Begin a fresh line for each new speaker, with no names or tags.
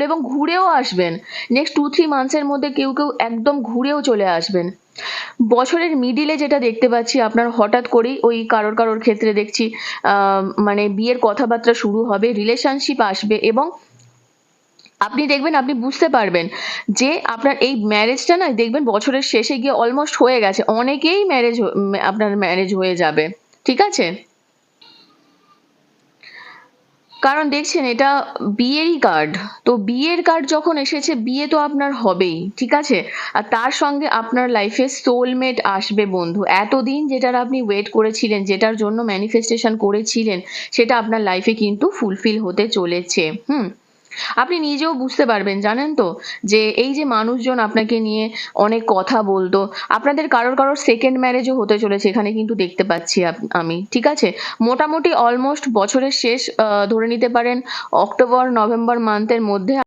এবং ঘুরেও আসবেন। নেক্সট 2-3 মান্থসের মধ্যে কেউ কেউ একদম ঘুরেও চলে আসবেন। বছরের মিডিলে যেটা দেখতে পাচ্ছি, আপনার হঠাৎ করেই ওই কারোর কারোর ক্ষেত্রে দেখছি মানে বিয়ের কথাবার্তা শুরু হবে, রিলেশনশিপ আসবে এবং আপনি দেখবেন, আপনি বুঝতে পারবেন যে আপনার এই ম্যারেজটা না দেখবেন বছরের শেষে গিয়ে অলমোস্ট হয়ে গেছে। অনেকেই আপনার ম্যারেজ হয়ে যাবে। ঠিক আছে? কারণ দেখছেন এটা বিয়েরই কার্ড। তো বিয়ের কার্ড যখন এসেছে, বিয়ে তো আপনার হবেই। ঠিক আছে? আর তার সঙ্গে আপনার লাইফে সোলমেট আসবে বন্ধু। এতদিন যেটার আপনি ওয়েট করেছিলেন, যেটার জন্য ম্যানিফেস্টেশন করেছিলেন, সেটা আপনার লাইফে কিন্তু ফুলফিল হতে চলেছে। আপনি নিজেও বুঝতে পারবেন, জানেন তো, যে এই যে মানুষজন আপনাকে নিয়ে অনেক কথা বলতো, আপনাদের কারোর কারোর সেকেন্ড ম্যারেজও হতে চলেছে, এখানে কিন্তু দেখতে পাচ্ছি আমি। ঠিক আছে? মোটামুটি অলমোস্ট বছরের শেষ, ধরে নিতে পারেন অক্টোবর নভেম্বর মান্থের মধ্যে